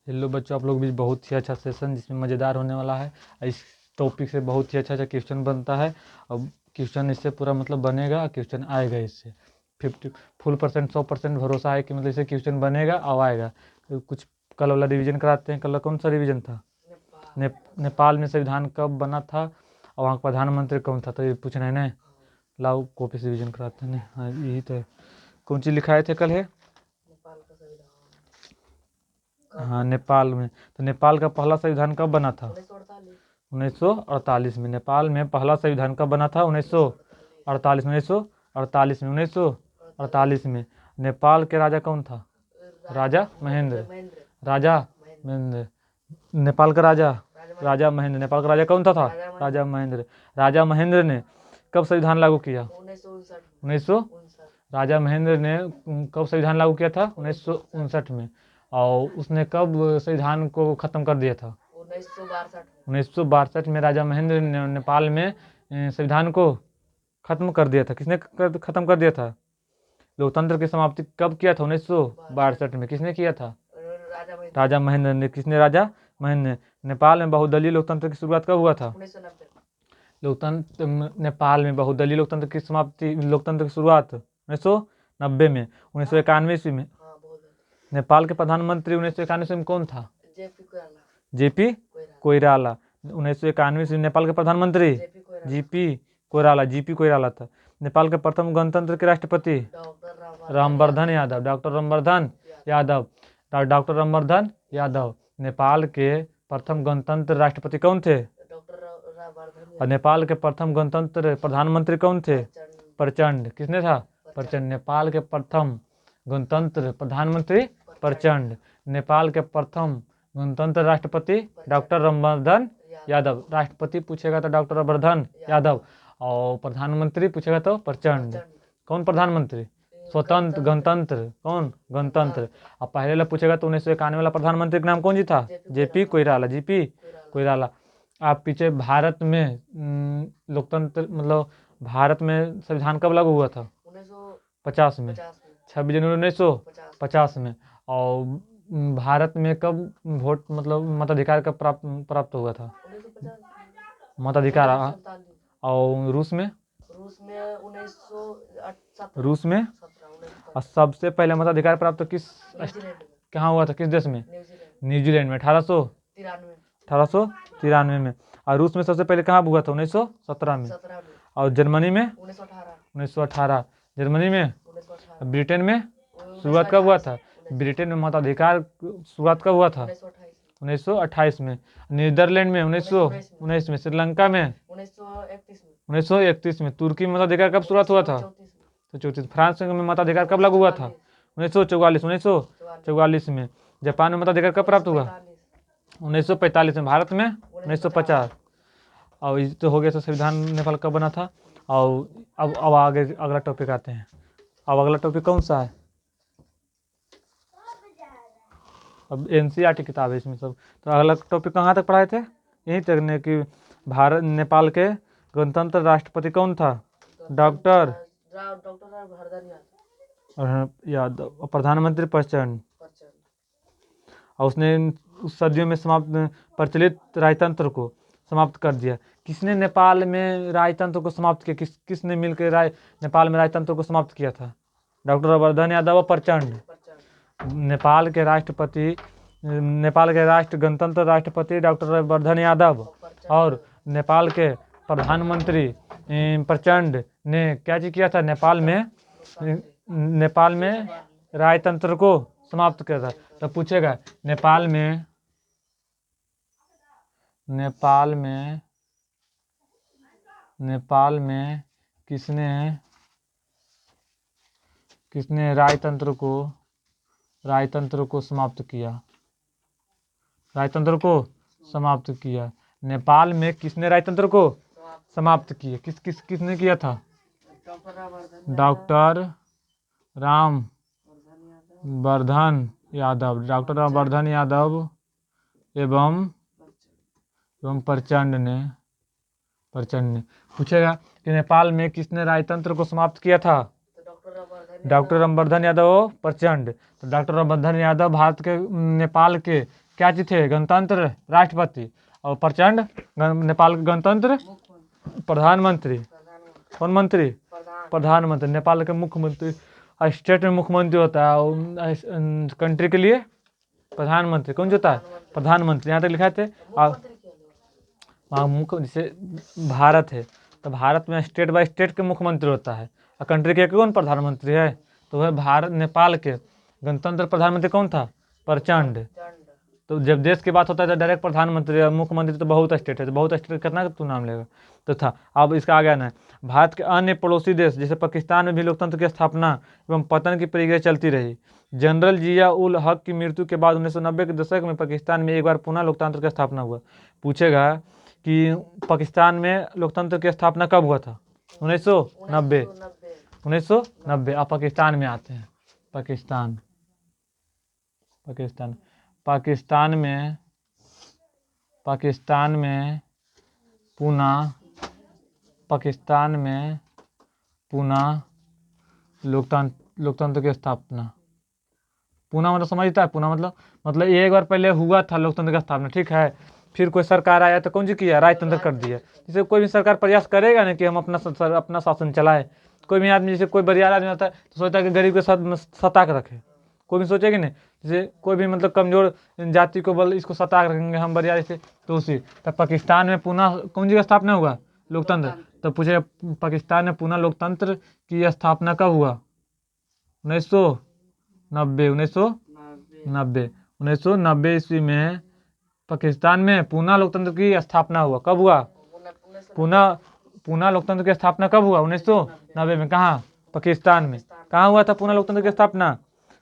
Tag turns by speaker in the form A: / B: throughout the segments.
A: Hello बच्चों, आप लोग भी बहुत ही अच्छा सेशन जिसमें मज़ेदार होने वाला है। इस टॉपिक से बहुत ही अच्छा क्वेश्चन बनता है। अब क्वेश्चन इससे पूरा मतलब बनेगा, क्वेश्चन आएगा इससे 50% 100% भरोसा है कि मतलब इससे क्वेश्चन बनेगा और आएगा। तो कुछ कल वाला रिवीजन कराते हैं। कल कौन सा रिवीजन था? नेपाल में संविधान कब बना था और वहाँ का प्रधानमंत्री कौन था? तो ये पूछना है ना। लाओ कॉपी से रिवीजन कराते हैं ना। हाँ, यही तो है। कौन चीज़ लिखाए थे कल है? हाँ, नेपाल में। तो नेपाल का पहला संविधान कब बना था? 1948 में। नेपाल में पहला संविधान कब बना था? 1948 में। 1948 में नेपाल के राजा कौन था? राजा महेंद्र। नेपाल का राजा महेंद्र। नेपाल का राजा कौन था? राजा महेंद्र। राजा महेंद्र ने कब संविधान लागू किया? 1900। राजा महेंद्र ने कब संविधान लागू किया था? 1959 में। और उसने कब संविधान को ख़त्म कर दिया था? 1962 में राजा महेंद्र ने नेपाल में संविधान को ख़त्म कर दिया था। किसने ख़त्म कर दिया था? लोकतंत्र की समाप्ति कब किया था? 1962 में। किसने किया था? राजा महेंद्र ने। किसने? राजा महेंद्र ने। नेपाल में बहुदलीय लोकतंत्र की शुरुआत कब हुआ था? नेपाल में बहुदलीय लोकतंत्र की शुरुआत 1990 में। 1991 ईस्वी में। नेपाल के प्रधानमंत्री 1991 में कौन था? जेपी कोइराला। 1991 में नेपाल के प्रधानमंत्री जीपी कोइराला था। नेपाल के प्रथम गणतंत्र के राष्ट्रपति रामवर्धन यादव। डॉक्टर रामवर्धन यादव नेपाल के प्रथम गणतंत्र राष्ट्रपति कौन थे? और नेपाल के प्रथम गणतंत्र प्रधानमंत्री कौन थे? प्रचंड। किसने था? प्रचंड। नेपाल के प्रथम गणतंत्र प्रधानमंत्री प्रचंड। नेपाल के प्रथम गणतंत्र राष्ट्रपति डॉक्टर रामवर्धन यादव। राष्ट्रपति पूछेगा तो डॉक्टर रामवर्धन यादव, और प्रधानमंत्री पूछेगा तो प्रचंड। कौन प्रधानमंत्री? स्वतंत्र गणतंत्र। कौन? गणतंत्र। और पहले वाला पूछेगा तो 1991 वाला प्रधानमंत्री का नाम कौन जी था? जेपी कोइराला। आप पीछे भारत में लोकतंत्र मतलब भारत में संविधान कब लागू हुआ था? 50 में। 26 जनवरी 1950 में। और भारत में कब वोट मतलब मताधिकार कब प्राप्त हुआ था? मताधिकार। और रूस में 1917। और सबसे पहले मताधिकार प्राप्त कहाँ हुआ था? किस देश में? न्यूजीलैंड में। 1893 में। और रूस में सबसे पहले कहाँ हुआ था? 1917 में। और जर्मनी में 1918। जर्मनी में। ब्रिटेन में शुरुआत कब हुआ था? ब्रिटेन में मताधिकार शुरुआत कब हुआ था? 1928 में। नीदरलैंड में 1919 में। श्रीलंका में 1931 में। तुर्की में मताधिकार कब शुरुआत हुआ था? तो 34। फ्रांस में मताधिकार कब लागू हुआ था? 1944 में। जापान में मताधिकार कब प्राप्त हुआ? 1945 में। भारत में 1950। और ये तो हो गया। तो संविधान नेपाल कब बना था? और अब आगे अगला टॉपिक आते हैं। अब अगला टॉपिक कौन सा है? अब एनसीईआरटी किताब है इसमें सब। तो अगला टॉपिक कहाँ तक पढ़ाए थे? यही तक ने कि भारत नेपाल के गणतंत्र राष्ट्रपति कौन था? डॉक्टर यादव। और प्रधानमंत्री प्रचंड। और उसने उस सदियों में प्रचलित राजतंत्र को समाप्त कर दिया। किसने नेपाल में राजतंत्र को समाप्त किया? किसने मिलकर नेपाल में राजतंत्र को समाप्त किया था? डॉक्टर रामवर्धन यादव और प्रचंड। नेपाल के राष्ट्र गणतंत्र राष्ट्रपति डॉक्टर रामवर्धन यादव और नेपाल के प्रधानमंत्री प्रचंड ने क्या चीज किया था? नेपाल में राजतंत्र को समाप्त किया था। तो पूछेगा नेपाल में किसने राजतंत्र को समाप्त किया? नेपाल में किसने राजतंत्र को समाप्त किया? किसने किया था? डॉक्टर रामवर्धन यादव एवं प्रचंड ने। पूछेगा कि नेपाल में किसने राजतंत्र को समाप्त किया था? डॉक्टर रामवर्धन यादव प्रचंड। तो डॉक्टर रामवर्धन यादव नेपाल के क्या चीज थे? गणतंत्र राष्ट्रपति। और प्रचंड नेपाल के गणतंत्र प्रधानमंत्री। कौन मंत्री? प्रधानमंत्री। नेपाल के मुख्यमंत्री, स्टेट में मुख्यमंत्री होता है और कंट्री के लिए प्रधानमंत्री। कौन होता है? प्रधानमंत्री। यहाँ तक लिखा थे। वहाँ मुख्य जैसे भारत है तो भारत में स्टेट बाय स्टेट के मुख्यमंत्री होता है और कंट्री के कौन प्रधानमंत्री है? तो वह भारत नेपाल के गणतंत्र प्रधानमंत्री कौन था? प्रचंड। तो जब देश की बात होता है तो डायरेक्ट प्रधानमंत्री और मुख्यमंत्री तो बहुत स्टेट है, तो बहुत स्टेट कितना तू नाम लेगा तो था। अब इसका आगे आना है। भारत के अन्य पड़ोसी देश जैसे पाकिस्तान में भी लोकतंत्र की स्थापना एवं पतन की प्रक्रिया चलती रही। जनरल जिया उल हक की मृत्यु के बाद 1990 के दशक में पाकिस्तान में एक बार पुनः लोकतंत्र की स्थापना हुआ। पूछेगा कि पाकिस्तान में लोकतंत्र की स्थापना कब हुआ था? 1990। 1990। आप पाकिस्तान में आते हैं। पाकिस्तान पुनः लोकतंत्र की स्थापना। पुनः मतलब समझता है? पुनः मतलब एक बार पहले हुआ था लोकतंत्र की स्थापना, ठीक है। फिर कोई सरकार आया तो कौन सी किया? राजतंत्र कर दिया। जैसे कोई भी सरकार प्रयास करेगा ना कि हम अपना शासन चलाए। कोई भी आदमी, जैसे कोई बरियार आदमी आता है तो सोचता है कि गरीब के साथ सता के रखे। कोई भी सोचेगी नहीं, जैसे कोई भी मतलब कमजोर जाति को बोल इसको सता के रखेंगे हम बरियार से, तो उसी तब पाकिस्तान में पुनः कौन सी का स्थापना हुआ? लोकतंत्र। तो पूछे पाकिस्तान में पुनः लोकतंत्र की स्थापना कब हुआ? 1990। 1990 ईस्वी में पाकिस्तान में पुनः लोकतंत्र की स्थापना हुआ। कब हुआ? पुनः लोकतंत्र की स्थापना कब हुआ? 1990 में। कहाँ? पाकिस्तान में। कहाँ हुआ था पुनः लोकतंत्र की स्थापना?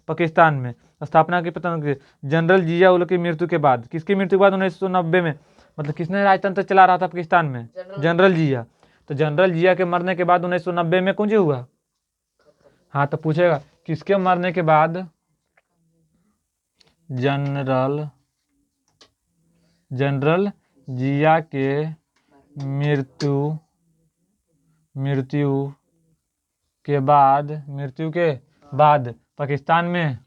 A: पाकिस्तान में। स्थापना की पता जनरल जिया उल की मृत्यु के बाद। किसकी मृत्यु के बाद? 1990 में। मतलब किसने राजतंत्र चला रहा था पाकिस्तान में? जनरल जिया। तो जनरल जिया के मरने के बाद 1990 में कौन सी हुआ? हाँ, तो पूछेगा किसके मरने के बाद? जनरल जिया के मृत्यु के बाद पाकिस्तान में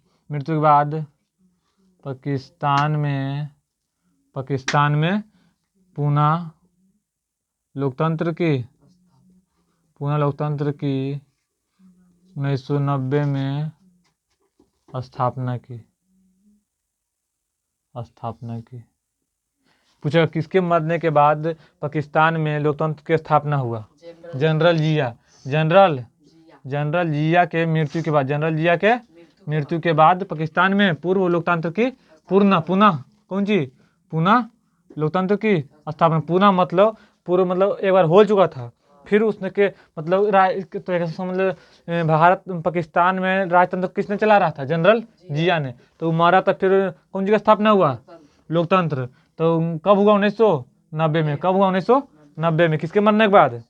A: पुनः लोकतंत्र की 1990 में स्थापना की। पूछेगा किसके मरने के बाद पाकिस्तान में लोकतंत्र की स्थापना हुआ? जनरल जिया के मृत्यु के बाद पाकिस्तान में पूर्व लोकतंत्र की पुनः लोकतंत्र की स्थापना। पुनः मतलब पूर्व मतलब एक बार हो चुका था, फिर उसने के मतलब तो समझ भारत पाकिस्तान में राजतंत्र किसने चला रहा था? जनरल जिया ने। तो मारा था, फिर कौन सी का स्थापना हुआ? लोकतंत्र। तो कब हुआ? 1990 में। कब हुआ? 1990 में। किसके मरने के बाद?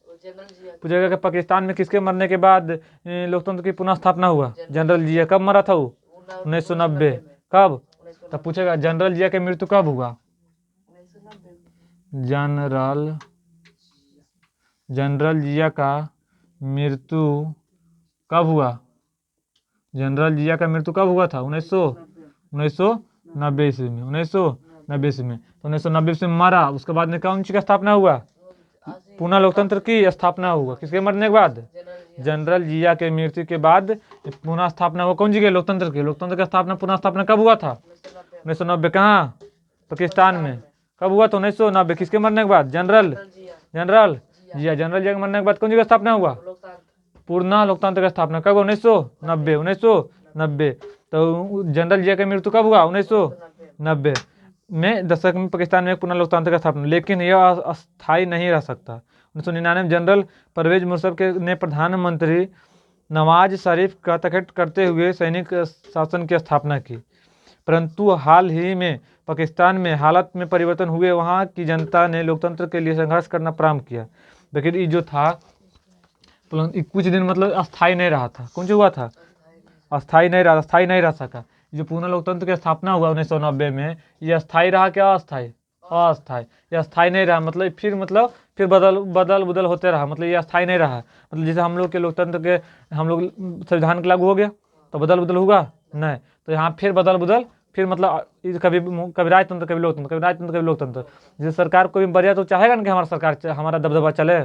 A: पूछेगा कि पाकिस्तान में किसके मरने के बाद लोकतंत्र की पुनः स्थापना हुआ? जनरल जिया। कब मरा था वो? 1990। कब? तब पूछेगा जनरल जिया की मृत्यु कब हुआ? जनरल जिया का मृत्यु कब हुआ? जनरल जिया का मृत्यु कब हुआ था? 1990 ईस्वी में। 1990 ईस्वी में। तो 1990 ईस्वी में मरा। उसके बाद में कौन सी का स्थापना हुआ? पुनः लोकतंत्र की स्थापना हुआ। किसके मरने के बाद? जनरल जिया के मृत्यु के बाद पुनः स्थापना हुआ कौन सी के? लोकतंत्र की। लोकतंत्र का स्थापना पुनः स्थापना कब हुआ था? 1990। कहाँ? पाकिस्तान में। कब हुआ था? 1990। किसके मरने के बाद? जनरल जिया के मरने के बाद कौन सी का स्थापना हुआ? पुनः लोकतंत्र का स्थापना कब? 1990। तो जनरल जिया की मृत्यु कब हुआ? 1990 में दशक में पाकिस्तान में पुनः लोकतंत्र का स्थापना। लेकिन यह अस्थायी नहीं रह सकता। 1999 में जनरल परवेज मुशर्रफ ने प्रधानमंत्री नवाज शरीफ का तखत करते हुए सैनिक शासन की स्थापना की। परंतु हाल ही में पाकिस्तान में हालत में परिवर्तन हुए। वहाँ की जनता ने लोकतंत्र के लिए संघर्ष करना प्रारंभ किया। लेकिन ये जो था कुछ दिन मतलब अस्थायी नहीं रहा था। कौन सा हुआ था? अस्थायी नहीं रह सका। जो पुनः लोकतंत्र की स्थापना हुआ 1990 में, ये अस्थायी रहा क्या अस्थायी? ये अस्थायी नहीं रहा। मतलब फिर बदल होते रहा। मतलब ये अस्थायी नहीं रहा। मतलब जैसे हम लोग के लोकतंत्र के हम लोग संविधान के लागू हो गया तो बदल होगा नहीं, तो यहाँ फिर बदल फिर मतलब कभी राजतंत्र, कभी लोकतंत्र, कभी राजतंत्र, कभी लोकतंत्र। जैसे सरकार कोई बढ़िया तो चाहेगा ना कि हमारा सरकार, हमारा दबदबा चले।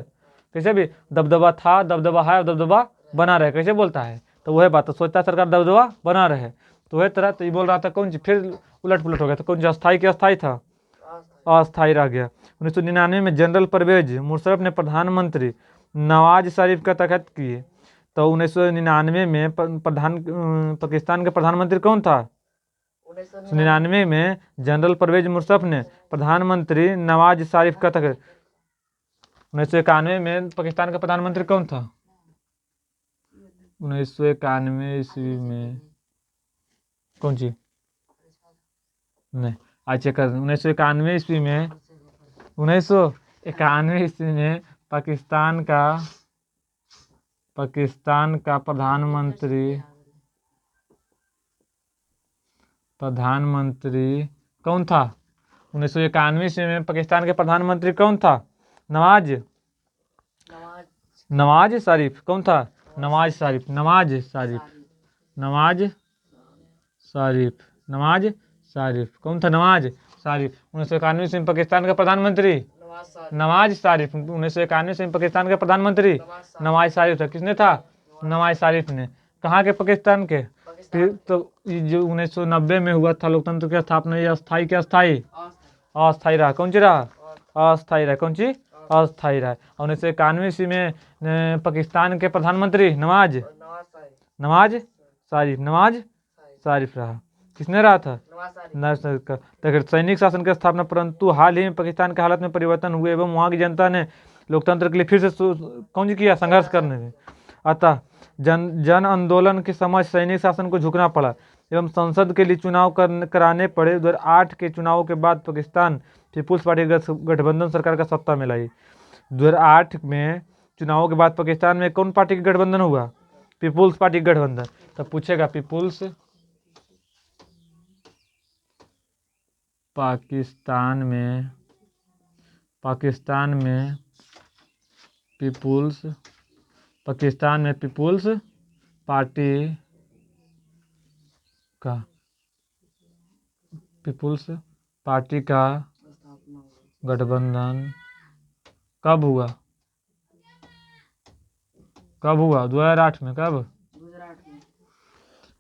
A: कैसे भी दबदबा था, दबदबा है और दबदबा बना रहे, कैसे बोलता है। तो वह बात तो सोचता है सरकार दबदबा बना रहे। तो वह तरह तो ये बोल रहा था कौन चीज, फिर उलट पुलट हो गया। तो कौन चीज अस्थाई की अस्थाई था, अस्थाई रह गया। 1999 में जनरल परवेज मुशर्रफ ने प्रधानमंत्री नवाज शरीफ का तख्त किए। तो 1999 में पाकिस्तान के प्रधानमंत्री कौन था। 1999 में जनरल परवेज मुशर्रफ ने प्रधानमंत्री नवाज शरीफ का तख्त। 1991 में पाकिस्तान का प्रधानमंत्री कौन था। 1991 ईस्वी में कौन सी नहीं, आज चेक कर। 1991 ईस्वी में 1991 ईस्वी में पाकिस्तान का प्रधानमंत्री कौन था। 1991 ईस्वी में पाकिस्तान के प्रधानमंत्री कौन था। नवाज शरीफ। कौन था। नवाज शरीफ कौन था। नवाज शरीफ। 1991 ईस्वी में पाकिस्तान का प्रधानमंत्री नवाज शरीफ। 1991 ईस्वी में पाकिस्तान के प्रधानमंत्री नवाज शरीफ था। किसने था। नवाज शरीफ ने। कहाँ के, पाकिस्तान के। फिर तो जो 1990 में हुआ था लोकतंत्र की स्थापना, ये अस्थाई के अस्थाई रहा। कौन सी रहा। अस्थाई रहा। कौन सी अस्थाई रहा। 1991 ईस्वी में पाकिस्तान के प्रधानमंत्री नवाज शरीफ रहा। किसने रहा था। नवाज शरीफ का। तो सैनिक शासन की स्थापना, परंतु हाल ही में पाकिस्तान के हालत में परिवर्तन हुए एवं वहाँ की जनता ने लोकतंत्र के लिए फिर से कौन सी किया, संघर्ष करने में। अतः जन आंदोलन के समय सैनिक शासन को झुकना पड़ा एवं संसद के लिए चुनाव कराने पड़े। 2008 के चुनाव के बाद पाकिस्तान पीपुल्स पार्टी गठबंधन सरकार का सत्ता में लाई। 2008 में चुनाव के बाद पाकिस्तान में कौन पार्टी का गठबंधन हुआ, पीपुल्स पार्टी गठबंधन। तब पूछेगा पाकिस्तान में पीपुल्स पार्टी का गठबंधन कब हुआ। 2008 में। कब।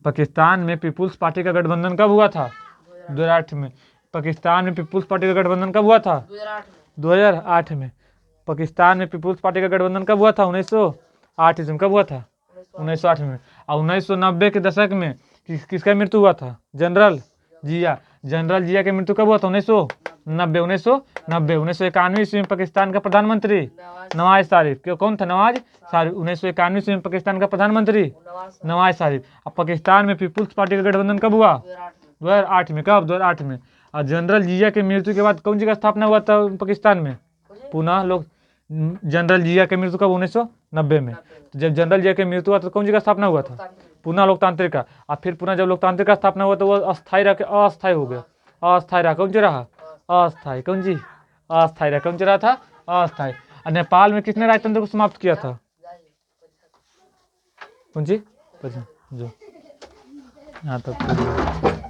A: पाकिस्तान में पीपुल्स पार्टी का गठबंधन कब हुआ था। 2008 में। पाकिस्तान में पीपुल्स पार्टी का गठबंधन कब हुआ था। 2008 में। पाकिस्तान में पीपुल्स पार्टी का गठबंधन कब हुआ था। 1908 ईस्वी में। कब हुआ था। 1908 में। और 1990 के दशक में किसका मृत्यु हुआ था। जनरल जिया की मृत्यु कब हुआ था। 1990। 1991 ईस्वी में पाकिस्तान का प्रधानमंत्री नवाज शरीफ। क्यों, कौन था। नवाज शरीफ। 1991 ईस्वी में पाकिस्तान का प्रधानमंत्री नवाज शरीफ। अब पाकिस्तान में पीपुल्स पार्टी का गठबंधन कब हुआ। 2008 में। कब। 2008 में। और जनरल जिया की मृत्यु के बाद कौन सी का स्थापना हुआ था पाकिस्तान में। पुनः लोग जनरल जिया की मृत्यु कब। 1990 में। तो जब जनरल जिया की मृत्यु हुआ तो कौन सी का स्थापना हुआ था। पुनः लोकतांत्रिक का। और फिर पुनः जब लोकतांत्रिक का स्थापना हुआ तो वो अस्थाई रह के अस्थाई हो गया। अस्थाई रहा। कौन सी रहा। अस्थाई। कौन सी अस्थाई रहा। कौन सी रहा था। अस्थाई। और नेपाल में किसने राजतंत्र को समाप्त किया था। कौन सी जो यहाँ तक